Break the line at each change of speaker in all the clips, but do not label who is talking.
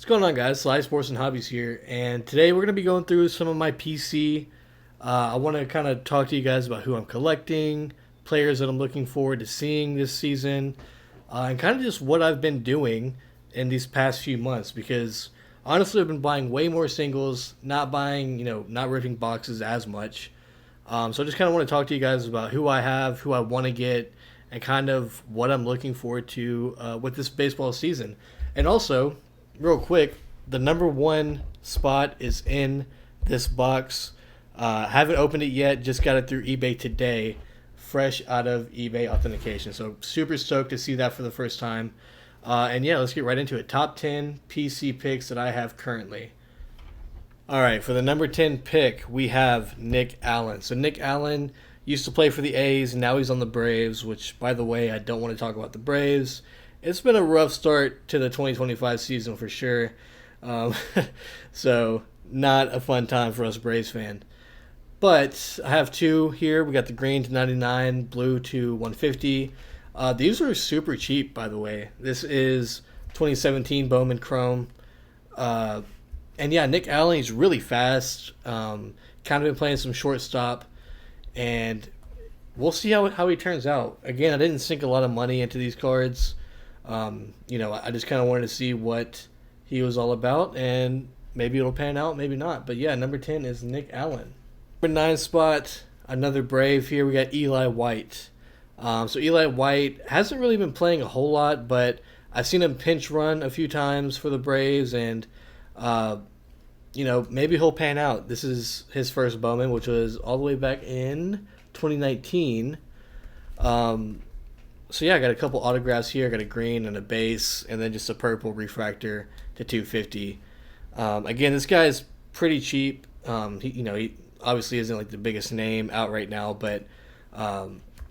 What's going on, guys? Sly Sports and Hobbies here, and today we're going to be going through some of my PC. I want to kind of talk to you guys about who I'm collecting, players that I'm looking forward to seeing this season, and kind of just what I've been doing in these past few months. Because honestly, I've been buying way more singles, not buying, not ripping boxes as much. So I just kind of want to talk to you guys about who I have, who I want to get, and kind of what I'm looking forward to with this baseball season. And also, real quick, the number one spot is in this box. Haven't opened it yet. Just got it through eBay today, fresh out of eBay authentication. So super stoked to see that for the first time. And yeah, let's get right into it. Top 10 PC picks that I have currently. All right, for the number 10 pick, we have Nick Allen. So Nick Allen used to play for the A's, and now he's on the Braves, which, by the way, I don't want to talk about the Braves. It's been a rough start to the 2025 season for sure. Um, so not a fun time for us Braves fans. But I have two here. We got the green to 99, blue to 150. These are super cheap, by the way. This is 2017 Bowman Chrome. And yeah, Nick Allen, he's really fast. Kind of been playing some shortstop. And we'll see how he turns out. Again, I didn't sink a lot of money into these cards. I just kind of wanted to see what he was all about, and maybe it'll pan out, maybe not. But yeah, number 10 is Nick Allen. Number 9 spot, another Brave here. We got Eli White. So Eli White hasn't really been playing a whole lot, but I've seen him pinch run a few times for the Braves, and maybe he'll pan out. This is his first Bowman, which was all the way back in 2019. So yeah, I got a couple autographs here. I got a green and a base, and then just a purple refractor to 250. Again, this guy is pretty cheap. He obviously isn't like the biggest name out right now, but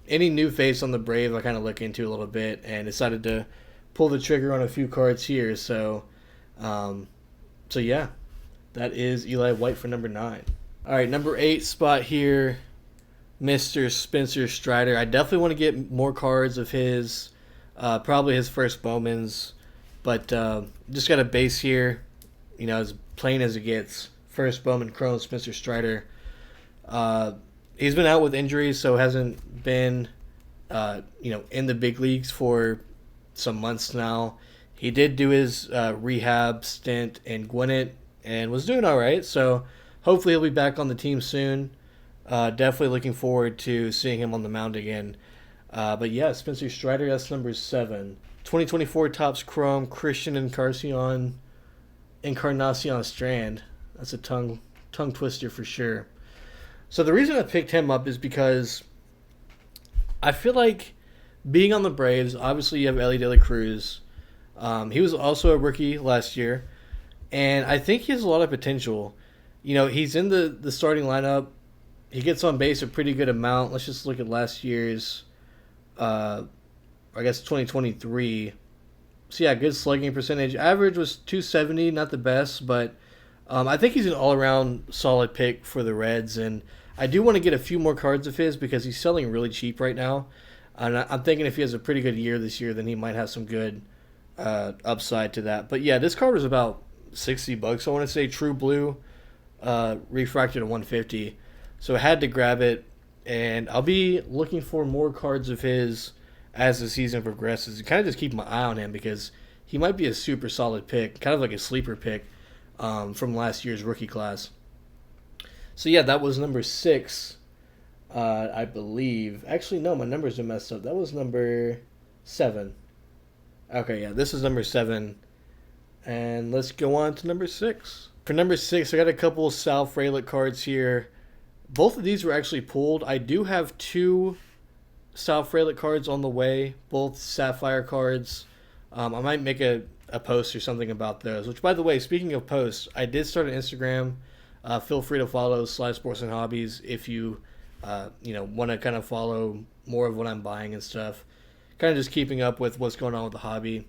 any new face on the Brave, I kind of look into a little bit and decided to pull the trigger on a few cards here. So yeah, that is Eli White for number 9. All right, number 8 spot here. Mr. Spencer Strider. I definitely want to get more cards of his, probably his first Bowmans, but just got a base here, as plain as it gets. First Bowman Chrome, Spencer Strider. He's been out with injuries, so hasn't been, in the big leagues for some months now. He did do his rehab stint in Gwinnett and was doing all right, so hopefully he'll be back on the team soon. Definitely looking forward to seeing him on the mound again. But yeah, Spencer Strider, that's number 7. 2024 Topps Chrome, Christian Encarnacion Strand. That's a tongue twister for sure. So the reason I picked him up is because I feel like being on the Braves, obviously you have Ellie De La Cruz. He was also a rookie last year, and I think he has a lot of potential. He's in the starting lineup. He gets on base a pretty good amount. Let's just look at last year's, 2023. So yeah, good slugging percentage. Average was 270, not the best, but I think he's an all-around solid pick for the Reds. And I do want to get a few more cards of his because he's selling really cheap right now. And I'm thinking if he has a pretty good year this year, then he might have some good upside to that. But yeah, this card was about $60. I want to say true blue, refracted to 150. So I had to grab it, and I'll be looking for more cards of his as the season progresses. Kind of just keep my eye on him because he might be a super solid pick, kind of like a sleeper pick from last year's rookie class. So yeah, that was number 6, I believe. Actually, no, my numbers are messed up. That was number 7. Okay, yeah, this is number 7. And let's go on to number 6. For number 6, I got a couple Sal Frelick cards here. Both of these were actually pulled. I do have 2 Sal Frelick cards on the way, both Sapphire cards. I might make a post or something about those. Which, by the way, speaking of posts, I did start an Instagram. Feel free to follow Sly Sports and Hobbies if you, want to kind of follow more of what I'm buying and stuff. Kind of just keeping up with what's going on with the hobby.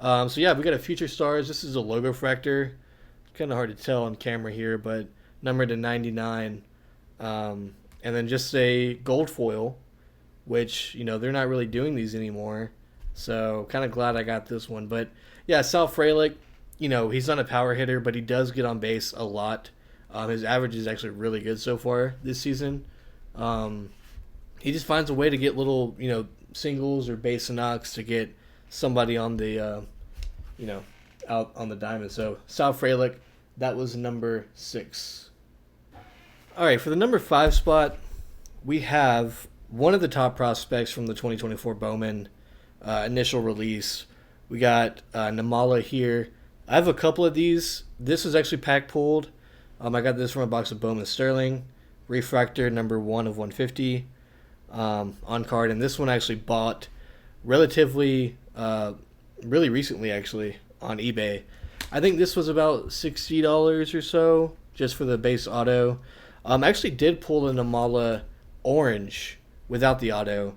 So yeah, we got a Future Stars. This is a logo fractor. It's kind of hard to tell on camera here, but numbered to 99. And then just a gold foil, which, they're not really doing these anymore. So kind of glad I got this one. But yeah, Sal Frelick, he's not a power hitter, but he does get on base a lot. His average is actually really good so far this season. Um, he just finds a way to get little, singles or base knocks to get somebody on the, you know, out on the diamond. So Sal Frelick, that was number 6. All right, for the number 5 spot, we have one of the top prospects from the 2024 Bowman initial release. We got Namala here. I have a couple of these. This is actually pack pulled. I got this from a box of Bowman Sterling. Refractor number 1 of 150 on card. And this one I actually bought relatively, really recently actually, on eBay. I think this was about $60 or so just for the base auto. I actually did pull the Namala orange without the auto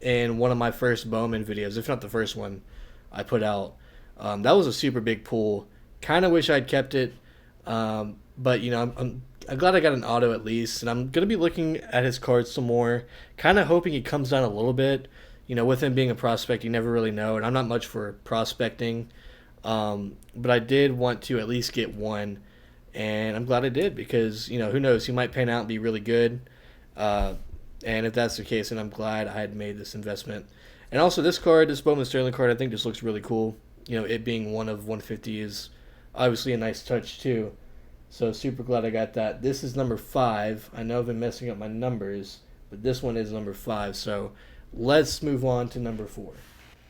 in one of my first Bowman videos, if not the first one I put out. That was a super big pull. Kind of wish I'd kept it, but I'm glad I got an auto at least, and I'm gonna be looking at his cards some more. Kind of hoping he comes down a little bit. With him being a prospect, you never really know, and I'm not much for prospecting, but I did want to at least get one, and I'm glad I did because who knows, he might pan out and be really good. And if that's the case, then I'm glad I had made this investment. And also this card, this Bowman Sterling card, I think just looks really cool. It being 1 of 150 is obviously a nice touch too. So super glad I got that. This is number 5. I know I've been messing up my numbers, but this one is number 5. So let's move on to number 4.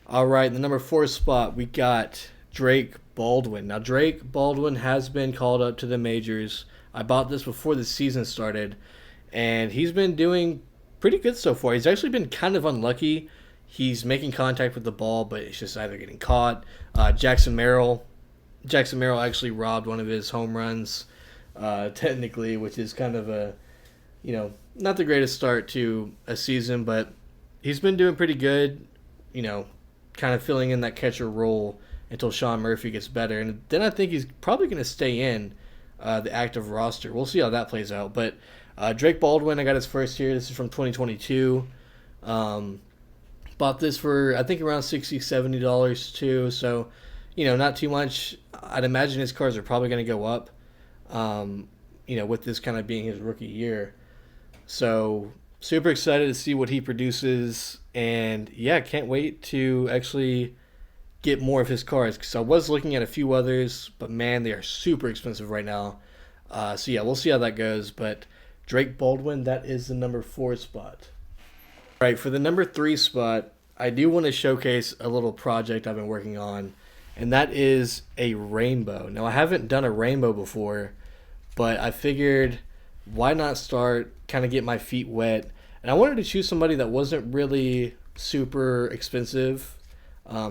All right, the number 4 spot, we got Drake Baldwin. Now, Drake Baldwin has been called up to the majors. I bought this before the season started, and he's been doing pretty good so far. He's actually been kind of unlucky. He's making contact with the ball, but it's just either getting caught. Jackson Merrill actually robbed one of his home runs, technically, which is kind of a, not the greatest start to a season, but he's been doing pretty good, kind of filling in that catcher role until Sean Murphy gets better. And then I think he's probably going to stay in the active roster. We'll see how that plays out. But Drake Baldwin, I got his first here. This is from 2022. Bought this for, I think, around $60, $70 too. So, not too much. I'd imagine his cards are probably going to go up, with this kind of being his rookie year. So, super excited to see what he produces. And, yeah, can't wait to actually get more of his cards. Because I was looking at a few others, but, man, they are super expensive right now. So, yeah, we'll see how that goes. But Drake Baldwin, that is the number 4 spot. All right, for the number 3 spot, I do want to showcase a little project I've been working on, and that is a rainbow. Now, I haven't done a rainbow before, but I figured why not start, kind of get my feet wet. And I wanted to choose somebody that wasn't really super expensive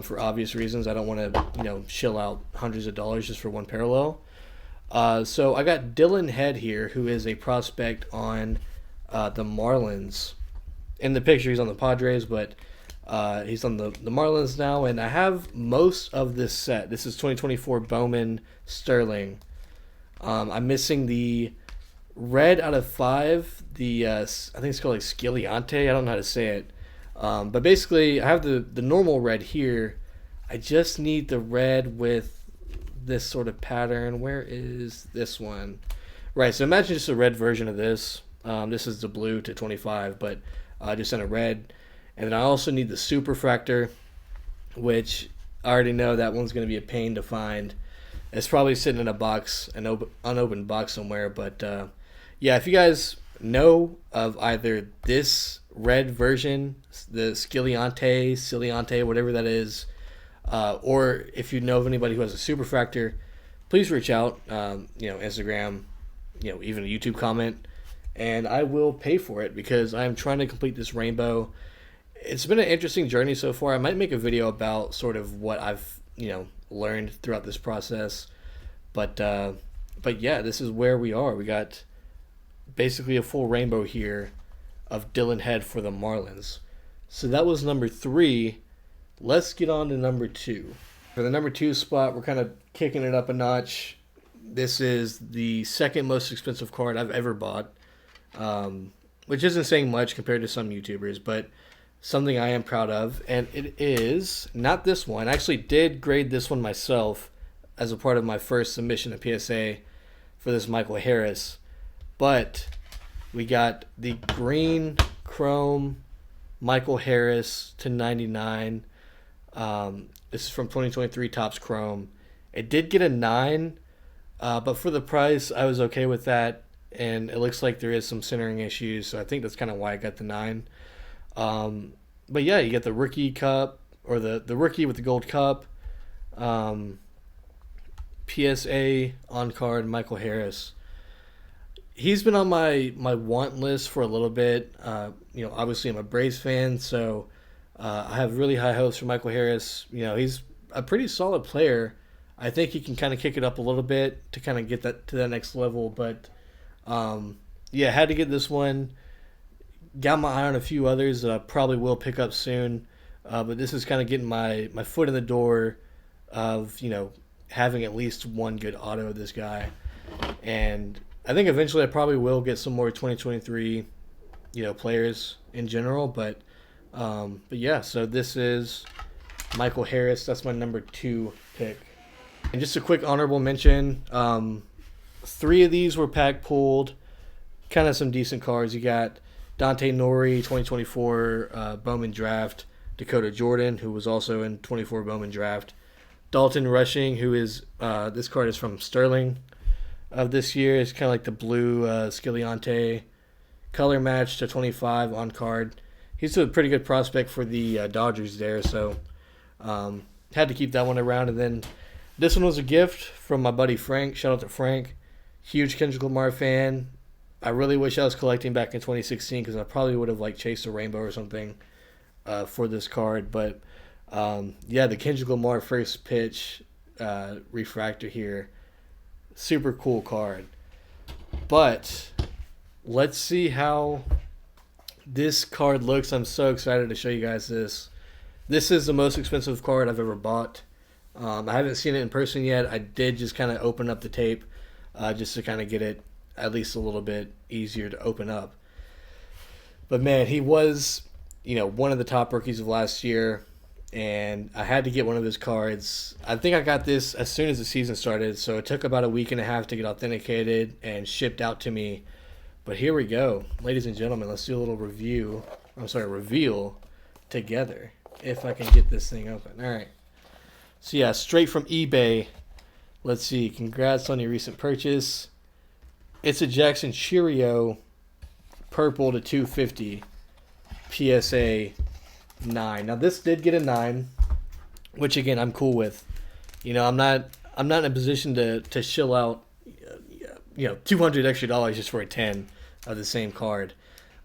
for obvious reasons. I don't want to, shill out hundreds of dollars just for one parallel. So I got Dylan Head here, who is a prospect on the Marlins. In the picture, he's on the Padres, but he's on the Marlins now. And I have most of this set. This is 2024 Bowman Sterling. I'm missing the red out of 5. The I think it's called like Sciliante. I don't know how to say it. But basically, I have the normal red here. I just need the red with this sort of pattern. Where is this one? Right, so imagine just a red version of this. This is the blue to 25, but just in a red. And then I also need the Superfractor, which I already know that one's going to be a pain to find. It's probably sitting in a box, an unopened box somewhere. But yeah, if you guys know of either this red version, the Sciliante, whatever that is, or if you know of anybody who has a Superfractor, please reach out. Instagram, even a YouTube comment, and I will pay for it because I'm trying to complete this rainbow. It's been an interesting journey so far. I might make a video about sort of what I've learned throughout this process, but yeah, this is where we are. We got basically a full rainbow here of Dylan Head for the Marlins. So that was number 3. Let's get on to number 2. For the number 2 spot, we're kind of kicking it up a notch. This is the second most expensive card I've ever bought, which isn't saying much compared to some YouTubers, but something I am proud of, and it is not this one. I actually did grade this one myself as a part of my first submission to PSA for this Michael Harris. But we got the green chrome Michael Harris to 99. This is from 2023 Topps Chrome. It did get a 9, but for the price, I was okay with that. And it looks like there is some centering issues, so I think that's kind of why I got the 9. But yeah, you get the rookie cup, or the rookie with the gold cup. PSA on card Michael Harris. He's been on my want list for a little bit. Obviously I'm a Braves fan, so I have really high hopes for Michael Harris. He's a pretty solid player. I think he can kind of kick it up a little bit to kind of get that to that next level. But had to get this one. Got my eye on a few others that I probably will pick up soon. But this is kind of getting my foot in the door of having at least one good auto of this guy. And I think eventually I probably will get some more 2023 players in general. But yeah, so this is Michael Harris. That's my number 2 pick. And just a quick honorable mention. 3 of these were pack pulled. Kind of some decent cards. You got Dante Nori, 2024 Bowman Draft. Dakota Jordan, who was also in 24 Bowman Draft. Dalton Rushing, who is this card is from Sterling of this year. It's kind of like the blue Skiliante color match to 25 on card. He's a pretty good prospect for the Dodgers there, so had to keep that one around. And then this one was a gift from my buddy Frank. Shout out to Frank. Huge Kendrick Lamar fan. I really wish I was collecting back in 2016 because I probably would have chased a rainbow or something for this card. But the Kendrick Lamar first pitch refractor here. Super cool card. But let's see how this card looks. I'm so excited to show you guys this. This is the most expensive card I've ever bought. I haven't seen it in person yet. I did just kind of open up the tape just to kind of get it at least a little bit easier to open up. But man, he was, one of the top rookies of last year, and I had to get one of his cards. I think I got this as soon as the season started, so it took about a week and a half to get authenticated and shipped out to me. But here we go. Ladies and gentlemen, let's do a little reveal together, if I can get this thing open. All right. So yeah, straight from eBay. Let's see. Congrats on your recent purchase. It's a Jackson Cheerio purple to 250 PSA 9. Now this did get a 9, which again I'm cool with. I'm not in a position to shill out $200 extra just for a 10 of the same card.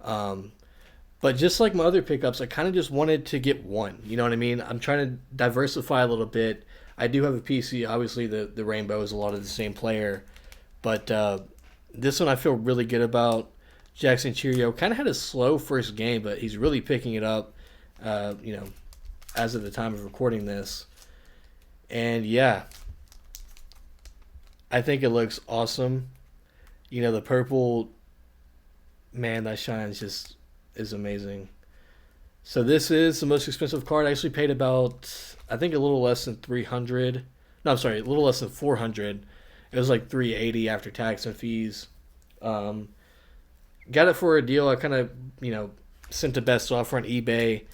But just like my other pickups, I kind of just wanted to get one. You know what I mean? I'm trying to diversify a little bit. I do have a PC. Obviously, the Rainbow is a lot of the same player. But this one I feel really good about. Jackson Cheerio kind of had a slow first game, but he's really picking it up, as of the time of recording this. And yeah, I think it looks awesome. The purple, man, that shine is amazing. So this is the most expensive card. I actually paid about, I think, a little less than 300. No, I'm sorry, a little less than 400. It was like 380 after tax and fees. Got it for a deal. I kind of, sent the best offer on eBay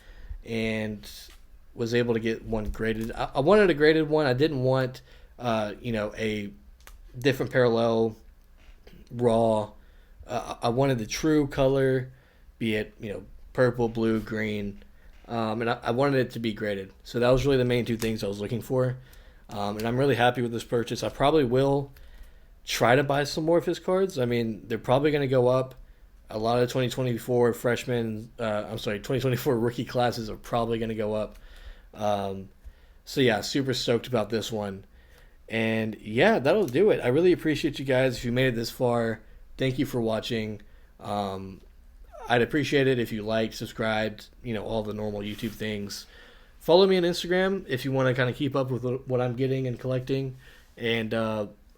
and was able to get one graded. I wanted a graded one. I didn't want, a different parallel raw. I wanted the true color, be it, purple, blue, green. And I wanted it to be graded. So that was really the main two things I was looking for. And I'm really happy with this purchase. I probably will try to buy some more of his cards. I mean, they're probably going to go up. A lot of 2024 2024 rookie classes are probably going to go up. So yeah, super stoked about this one. And yeah, that'll do it. I really appreciate you guys. If you made it this far, thank you for watching. I'd appreciate it if you liked, subscribed, all the normal YouTube things. Follow me on Instagram if you want to kind of keep up with what I'm getting and collecting. And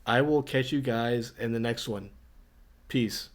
I will catch you guys in the next one. Peace.